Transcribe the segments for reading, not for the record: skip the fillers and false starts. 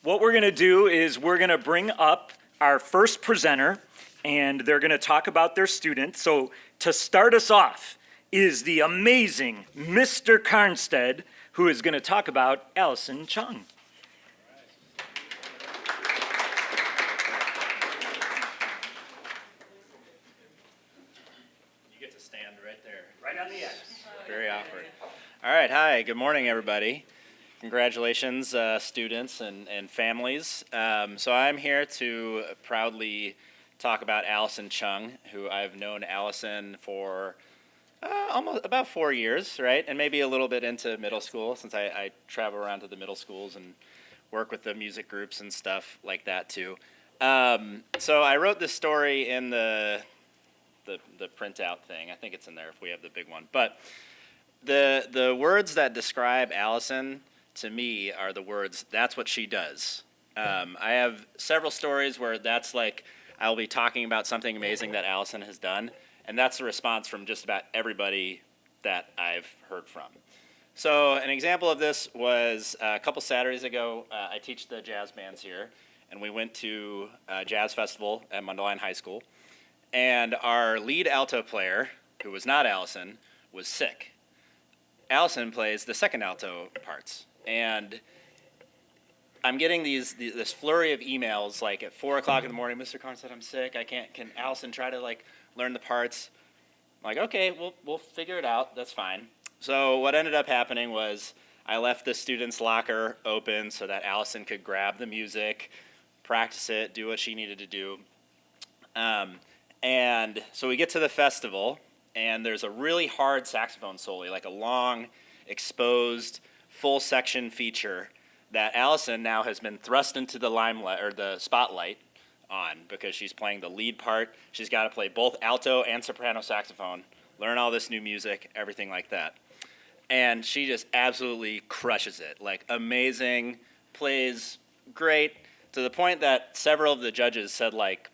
What we're going to do is we're going to bring up our first presenter, and they're going to talk about their student. So to start us off is the amazing Mr. Carnstead, who is going to talk about Allison Chung. You get to stand right there. Right on the X. Very awkward. All right, hi, good morning, everybody. Congratulations, students and families. So I'm here to proudly talk about Allison Chung, who I've known Allison for almost about 4 years, right? And maybe a little bit into middle school, since I travel around to the middle schools and work with the music groups and stuff like that too. So I wrote this story in the printout thing. I think it's in there if we have the big one. But the words that describe Allison to me are the words, "That's what she does." I have several stories where that's like, I'll be talking about something amazing that Allison has done, and that's the response from just about everybody that I've heard from. So an example of this was a couple Saturdays ago. I teach the jazz bands here, and we went to a jazz festival at Mundelein High School, and our lead alto player, who was not Allison, was sick. Allison plays the second alto parts, and I'm getting this flurry of emails like at 4 o'clock in the morning. Mr. Carn said I'm sick. I can't. Can Allison try to like learn the parts? I'm like, okay, we'll figure it out. That's fine. So what ended up happening was I left the student's locker open so that Allison could grab the music, practice it, do what she needed to do. And so we get to the festival, and there's a really hard saxophone solo, like a long, exposed, full section feature that Allison now has been thrust into the limelight or the spotlight on because she's playing the lead part. She's got to play both alto and soprano saxophone, learn all this new music, everything like that. And she just absolutely crushes it, like amazing, plays great, to the point that several of the judges said like,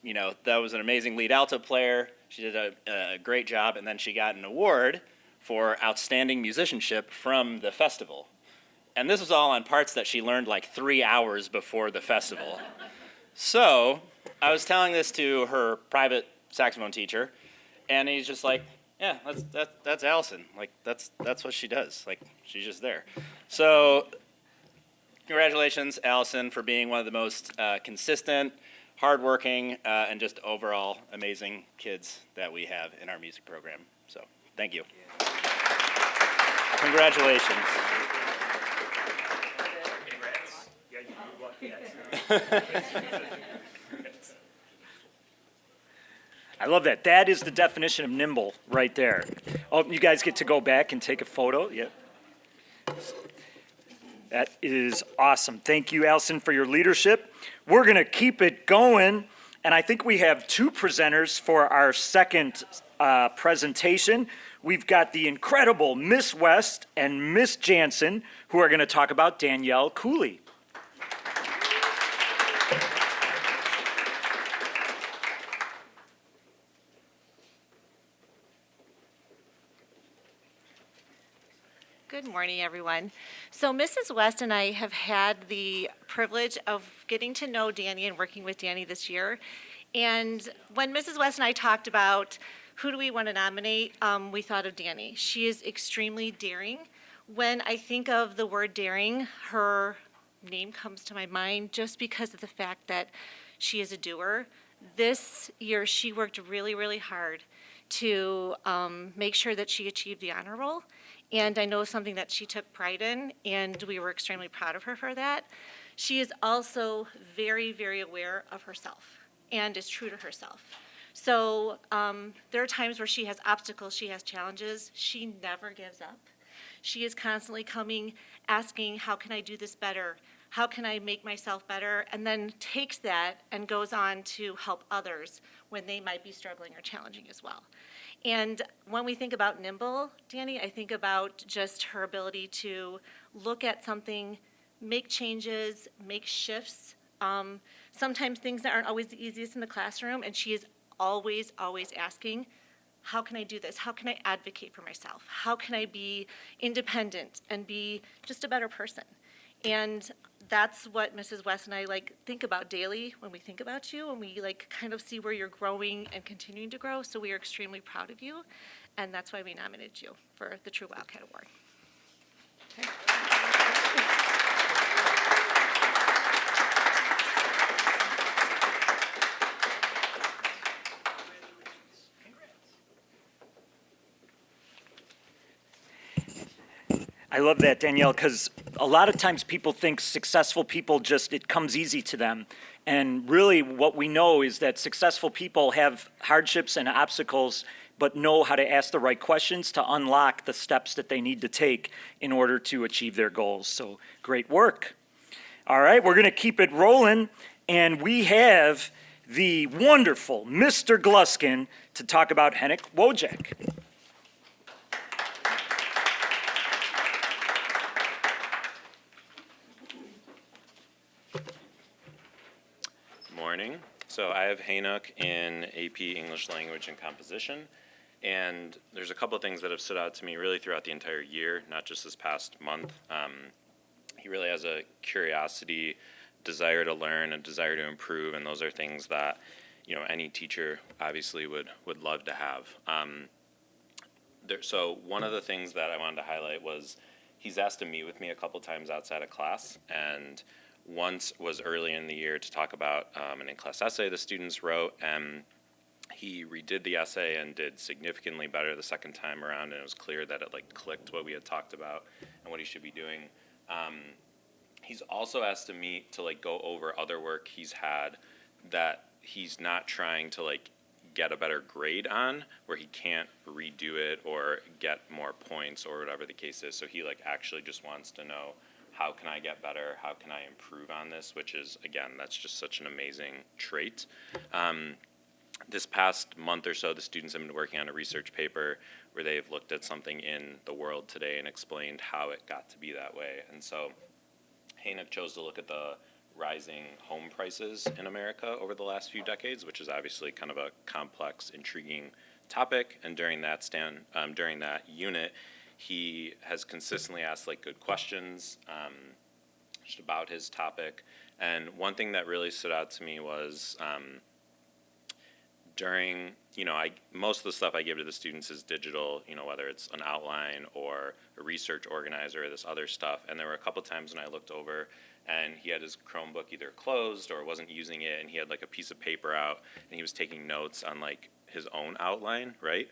you know, that was an amazing lead alto player. She did a great job, and then she got an award for outstanding musicianship from the festival. And this was all on parts that she learned like 3 hours before the festival. So I was telling this to her private saxophone teacher, and he's just like, yeah, that's Allison. Like, that's what she does. Like, she's just there. So congratulations, Allison, for being one of the most consistent, hardworking, and just overall amazing kids that we have in our music program. So thank you. Congratulations. I love that. That is the definition of nimble right there. Oh, you guys get to go back and take a photo. Yep. That is awesome. Thank you, Allison, for your leadership. We're going to keep it going, and I think we have two presenters for our second presentation. We've got the incredible Miss West and Miss Jansen, who are going to talk about Danielle Cooley. Good morning, everyone. So Mrs. West and I have had the privilege of getting to know Danny and working with Danny this year. And when Mrs. West and I talked about who do we want to nominate, we thought of Danny. She is extremely daring. When I think of the word daring, her name comes to my mind just because of the fact that she is a doer. This year, she worked really, really hard to make sure that she achieved the honor roll. And I know something that she took pride in, and we were extremely proud of her for that. She is also very, very aware of herself and is true to herself. So there are times where she has obstacles, she has challenges. She never gives up. She is constantly coming, asking, how can I do this better? How can I make myself better? And then takes that and goes on to help others when they might be struggling or challenging as well. And when we think about nimble, Danny, I think about just her ability to look at something, make changes, make shifts. Sometimes things that aren't always the easiest in the classroom, and she is always, always asking, how can I do this? How can I advocate for myself? How can I be independent and be just a better person? And that's what Mrs. West and I think about daily when we think about you, and we kind of see where you're growing and continuing to grow. So we are extremely proud of you, and that's why we nominated you for the True Wildcat Award. I love that, Danielle, because a lot of times people think successful people it comes easy to them. And really what we know is that successful people have hardships and obstacles, but know how to ask the right questions to unlock the steps that they need to take in order to achieve their goals. So great work. All right, we're going to keep it rolling. And we have the wonderful Mr. Gluskin to talk about Hennick Wojak. Morning. So I have Haynook in AP English Language and Composition, and there's a couple of things that have stood out to me really throughout the entire year, not just this past month. He really has a curiosity, desire to learn, a desire to improve, and those are things that any teacher obviously would love to have. So one of the things that I wanted to highlight was he's asked to meet with me a couple times outside of class, and once was early in the year to talk about an in-class essay the students wrote, and he redid the essay and did significantly better the second time around, and it was clear that it clicked what we had talked about and what he should be doing. He's also asked to meet to go over other work he's had that he's not trying to get a better grade on, where he can't redo it or get more points or whatever the case is. So he actually just wants to know, how can I get better? How can I improve on this? Which is, again, that's just such an amazing trait. This past month or so, the students have been working on a research paper where they've looked at something in the world today and explained how it got to be that way. And so Haynook chose to look at the rising home prices in America over the last few decades, which is obviously kind of a complex, intriguing topic. And during that unit, he has consistently asked good questions just about his topic. And one thing that really stood out to me was during, most of the stuff I give to the students is digital, whether it's an outline or a research organizer or this other stuff. And there were a couple times when I looked over and he had his Chromebook either closed or wasn't using it, and he had a piece of paper out and he was taking notes on his own outline, right?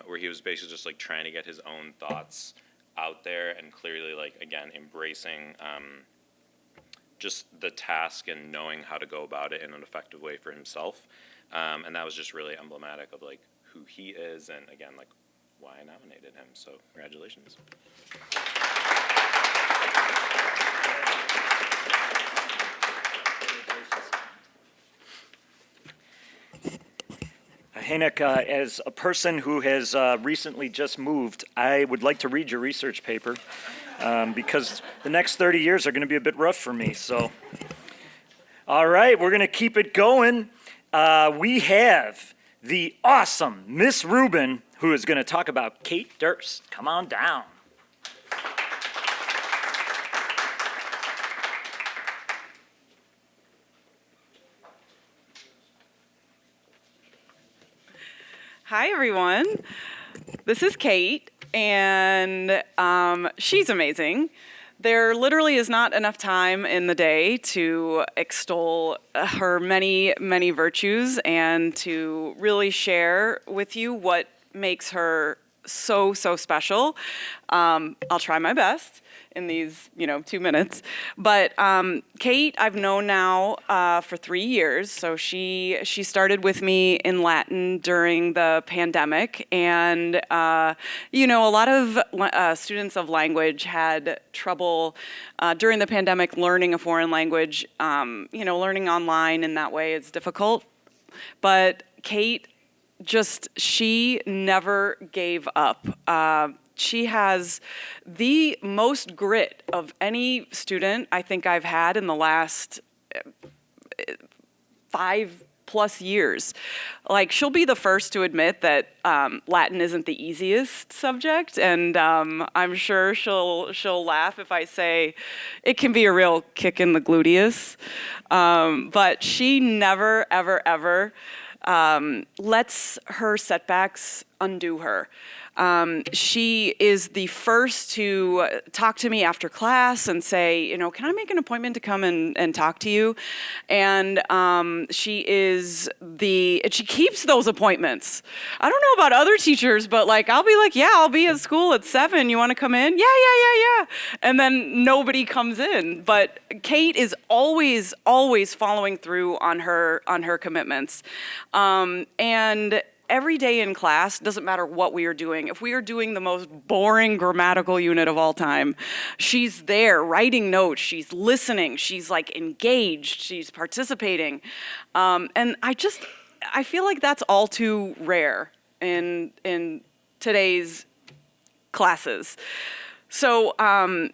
Where he was basically just trying to get his own thoughts out there and clearly again embracing just the task and knowing how to go about it in an effective way for himself. And that was just really emblematic of who he is, and again why I nominated him. So congratulations. Haynook, as a person who has recently just moved, I would like to read your research paper because the next 30 years are going to be a bit rough for me. So, all right, we're going to keep it going. We have the awesome Miss Rubin, who is going to talk about Kate Durst. Come on down. Hi, everyone. This is Kate, and she's amazing. There literally is not enough time in the day to extol her many, many virtues and to really share with you what makes her so, so special. I'll try my best in these, 2 minutes. But Kate, I've known now for 3 years. So she started with me in Latin during the pandemic, and a lot of students of language had trouble during the pandemic learning a foreign language. Learning online in that way is difficult. But Kate, she never gave up. She has the most grit of any student I think I've had in the last 5 plus years. Like, she'll be the first to admit that Latin isn't the easiest subject, and I'm sure she'll laugh if I say it can be a real kick in the gluteus. But she never, ever, ever lets her setbacks undo her. She is the first to talk to me after class and say, can I make an appointment to come and talk to you? And she keeps those appointments. I don't know about other teachers, but I'll be like, yeah, I'll be at school at 7. You want to come in? Yeah. And then nobody comes in. But Kate is always following through on her commitments. And every day in class, doesn't matter what we are doing. If we are doing the most boring grammatical unit of all time, she's there writing notes, she's listening, she's engaged, she's participating. And I feel like that's all too rare in today's classes. So I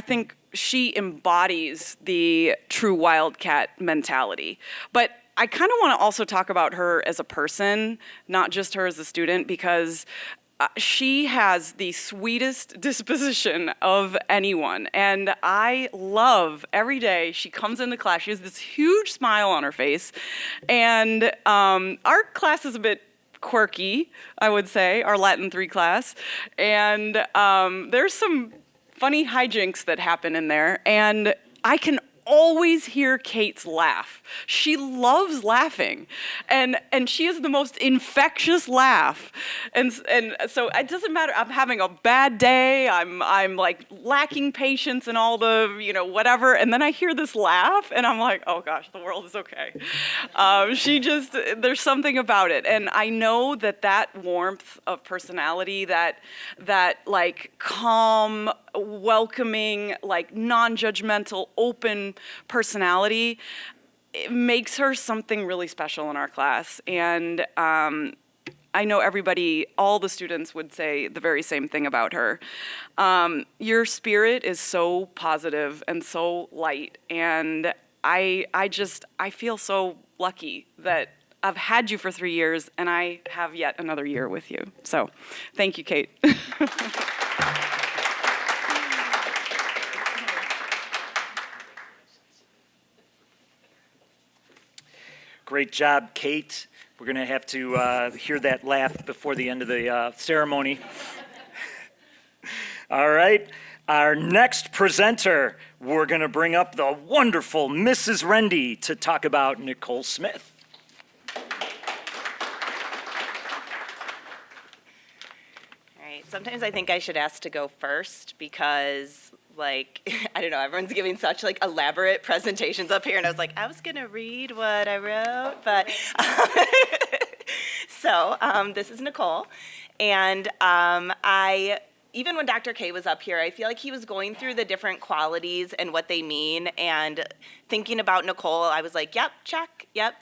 think she embodies the true Wildcat mentality. But I kind of want to also talk about her as a person, not just her as a student, because she has the sweetest disposition of anyone. And I love every day she comes into class, she has this huge smile on her face. And our class is a bit quirky, I would say, our Latin 3 class. And there's some funny hijinks that happen in there. And I can always hear Kate's laugh. She loves laughing, and she has the most infectious laugh. And so it doesn't matter. I'm having a bad day. I'm lacking patience and all the whatever. And then I hear this laugh, and I'm like, oh gosh, the world is okay. There's something about it, and I know that warmth of personality, that calm, welcoming, non-judgmental, open personality, it makes her something really special in our class. And I know all the students would say the very same thing about her. Your spirit is so positive and so light, and I feel so lucky that I've had you for 3 years, and I have yet another year with you. So thank you, Kate. Great job, Kate. We're going to have to hear that laugh before the end of the ceremony. All right. Our next presenter, we're going to bring up the wonderful Mrs. Rendy to talk about Nicole Smith. All right. Sometimes I think I should ask to go first because, I don't know, everyone's giving such, elaborate presentations up here, and I was like, I was going to read what I wrote, but... So, this is Nicole, and even when Dr. K was up here, I feel like he was going through the different qualities and what they mean, and thinking about Nicole, I was like, yep, check, yep,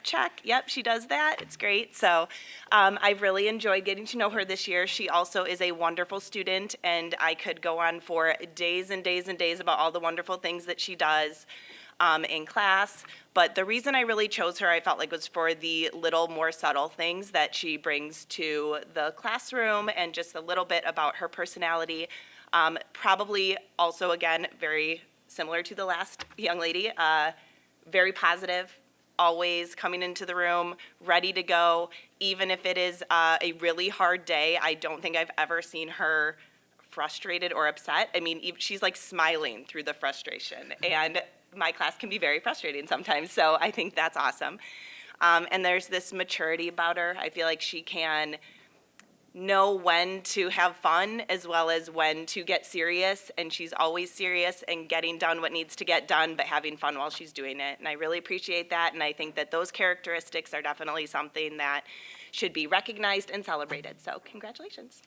she does that, it's great. So I've really enjoyed getting to know her this year. She also is a wonderful student, and I could go on for days and days and days about all the wonderful things that she does in class. But the reason I really chose her, I felt like, was for the little more subtle things that she brings to the classroom and just a little bit about her personality. Probably also, again, very similar to the last young lady, very positive, always coming into the room, ready to go. Even if it is a really hard day, I don't think I've ever seen her frustrated or upset. I mean, she's smiling through the frustration. And my class can be very frustrating sometimes, so I think that's awesome. And there's this maturity about her. I feel like she can know when to have fun as well as when to get serious, and she's always serious and getting done what needs to get done, but having fun while she's doing it. And I really appreciate that, and I think that those characteristics are definitely something that should be recognized and celebrated. So congratulations.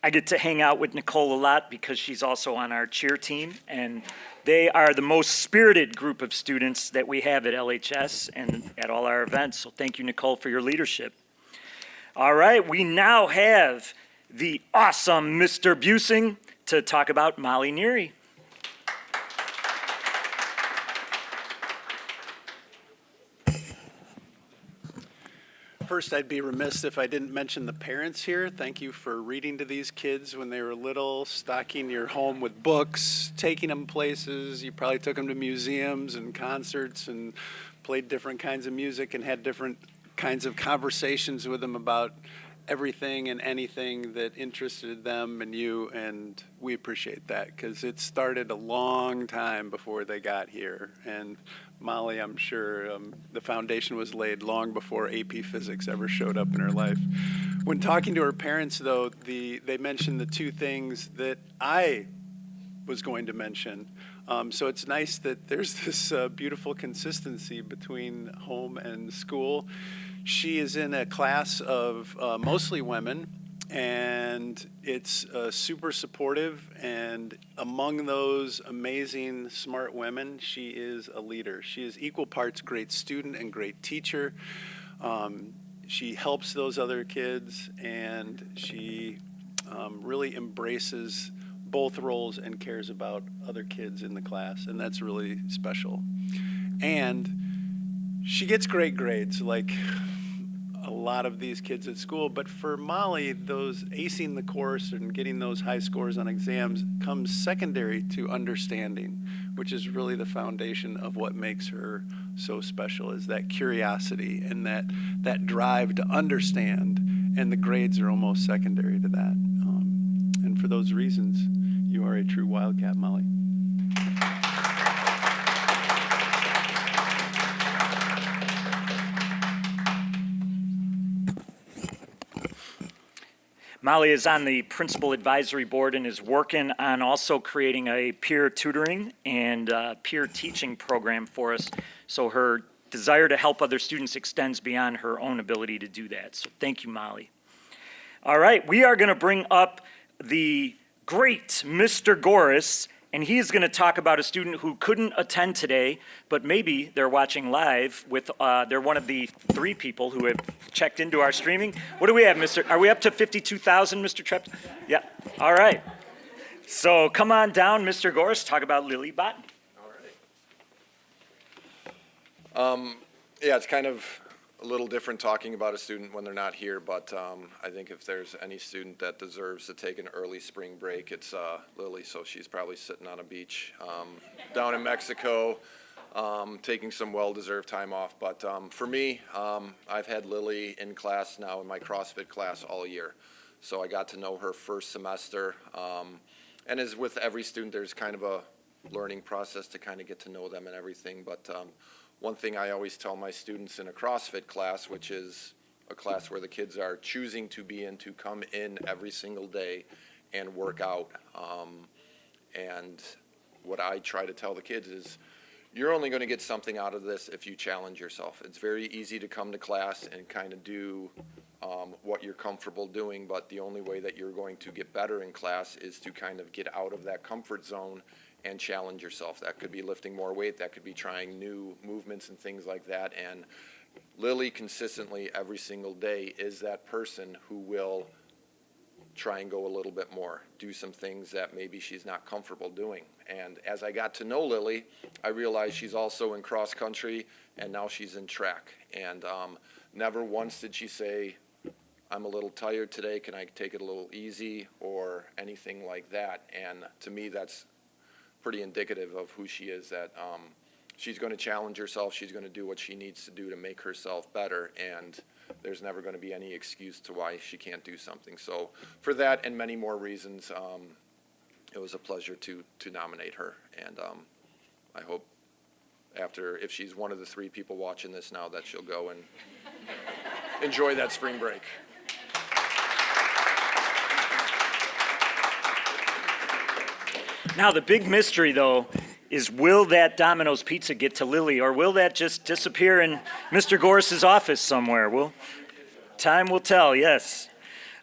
I get to hang out with Nicole a lot because she's also on our cheer team, and they are the most spirited group of students that we have at LHS and at all our events. So thank you, Nicole, for your leadership. All right, we now have the awesome Mr. Busing to talk about Molly Neary. First, I'd be remiss if I didn't mention the parents here. Thank you for reading to these kids when they were little, stocking your home with books, taking them places. You probably took them to museums and concerts and played different kinds of music and had different kinds of conversations with them about everything and anything that interested them and you, and we appreciate that because it started a long time before they got here. And Molly, I'm sure the foundation was laid long before AP Physics ever showed up in her life. When talking to her parents, though, they mentioned the two things that I was going to mention. So it's nice that there's this beautiful consistency between home and school. She is in a class of mostly women, and it's super supportive, and among those amazing, smart women, she is a leader. She is equal parts great student and great teacher. She helps those other kids, and she really embraces both roles and cares about other kids in the class, and that's really special. And she gets great grades, like a lot of these kids at school, but for Molly, those acing the course and getting those high scores on exams comes secondary to understanding, which is really the foundation of what makes her so special, is that curiosity and that drive to understand, and the grades are almost secondary to that. And for those reasons, you are a true Wildcat, Molly. Molly is on the principal advisory board and is working on also creating a peer tutoring and peer teaching program for us. So her desire to help other students extends beyond her own ability to do that. So thank you, Molly. All right, we are going to bring up the great Mr. Goris, and he is going to talk about a student who couldn't attend today, but maybe they're watching live with, they're one of the 3 people who have checked into our streaming. What do we have, Mr.? Are we up to 52,000, Mr. Trept? Yeah, all right. So come on down, Mr. Goris, talk about Lily Botten. Yeah, it's kind of a little different talking about a student when they're not here, but I think if there's any student that deserves to take an early spring break, it's Lily. So she's probably sitting on a beach down in Mexico, taking some well-deserved time off. But for me, I've had Lily in class now in my CrossFit class all year. So I got to know her first semester. And as with every student, there's kind of a learning process to kind of get to know them and everything. But one thing I always tell my students in a CrossFit class, which is a class where the kids are choosing to be in, to come in every single day and work out. And what I try to tell the kids is, you're only going to get something out of this if you challenge yourself. It's very easy to come to class and kind of do what you're comfortable doing, but the only way that you're going to get better in class is to kind of get out of that comfort zone and challenge yourself. That could be lifting more weight, that could be trying new movements and things like that. And Lily consistently every single day is that person who will try and go a little bit more, do some things that maybe she's not comfortable doing. And as I got to know Lily, I realized she's also in cross country, and now she's in track. And never once did she say, I'm a little tired today, can I take it a little easy, or anything like that. And to me, that's pretty indicative of who she is, that she's going to challenge herself, she's going to do what she needs to do to make herself better, and there's never going to be any excuse to why she can't do something. So for that and many more reasons, it was a pleasure to nominate her, and I hope if she's one of the 3 people watching this now, that she'll go and enjoy that spring break. Now, the big mystery, though, is will that Domino's pizza get to Lily, or will that just disappear in Mr. Goris's office somewhere? Time will tell, yes.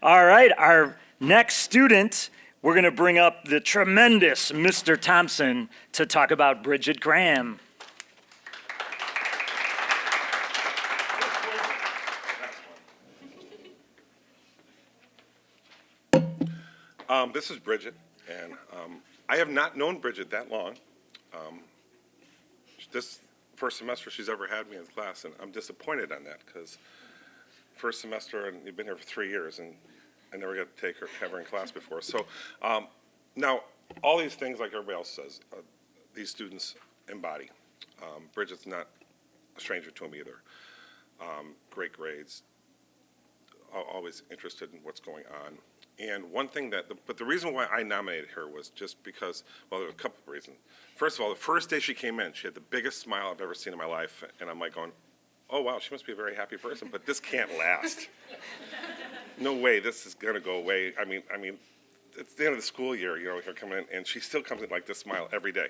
All right, our next student, we're going to bring up the tremendous Mr. Thompson to talk about Bridget Graham. This is Bridget, and I have not known Bridget that long. This first semester she's ever had me in class, and I'm disappointed on that because first semester, and you've been here for 3 years, and I never got to have her in class before. So now, all these things, like everybody else says, these students embody. Bridget's not a stranger to them either. Great grades, always interested in what's going on. And one thing but the reason why I nominated her was just because, well, there were a couple of reasons. First of all, the first day she came in, she had the biggest smile I've ever seen in my life, and I'm like going, oh wow, she must be a very happy person, but this can't last. No way, this is gonna go away. I mean, it's the end of the school year, her coming in, and she still comes in like this smile every day.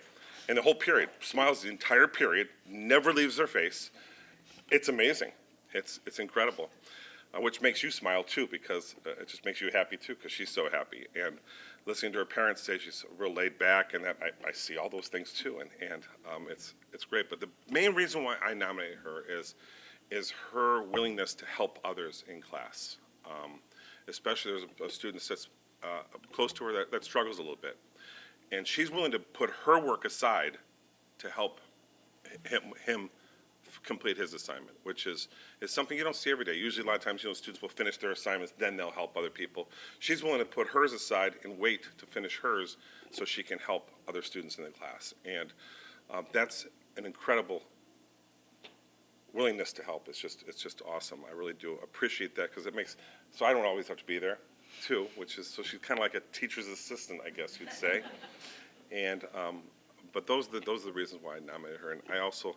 And the whole period, smiles the entire period, never leaves her face. It's amazing, it's incredible. Which makes you smile too, because it just makes you happy too, because she's so happy. And listening to her parents say she's real laid back, and that I see all those things too, and it's great. But the main reason why I nominated her is her willingness to help others in class. Especially there's a student that's close to her that struggles a little bit, and she's willing to put her work aside to help him complete his assignment, which is something you don't see every day. Usually a lot of times, students will finish their assignments, then they'll help other people. She's willing to put hers aside and wait to finish hers so she can help other students in the class. And that's an incredible willingness to help. It's just awesome. I really do appreciate that, because it makes, so I don't always have to be there too, so she's kind of like a teacher's assistant, I guess you'd say. And but those are the reasons why I nominated her. And I also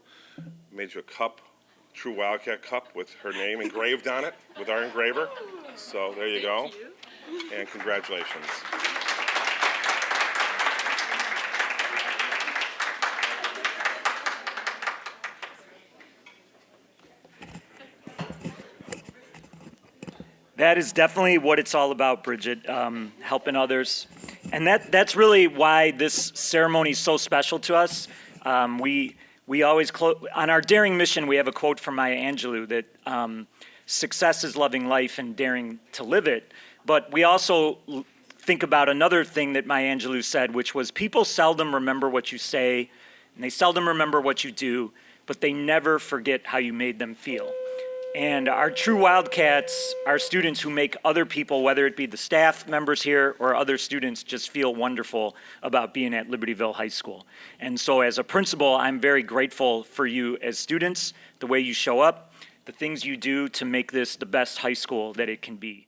made you a cup, true Wildcat cup, with her name engraved on it, with our engraver. So there you go. And congratulations. That is definitely what it's all about, Bridget, helping others. And that's really why this ceremony is so special to us. We always on our daring mission, we have a quote from Maya Angelou that success is loving life and daring to live it. But we also think about another thing that Maya Angelou said, which was, people seldom remember what you say, and they seldom remember what you do, but they never forget how you made them feel. And our true Wildcats are students who make other people, whether it be the staff members here or other students, just feel wonderful about being at Libertyville High School. And so as a principal, I'm very grateful for you as students, the way you show up, the things you do to make this the best high school that it can be.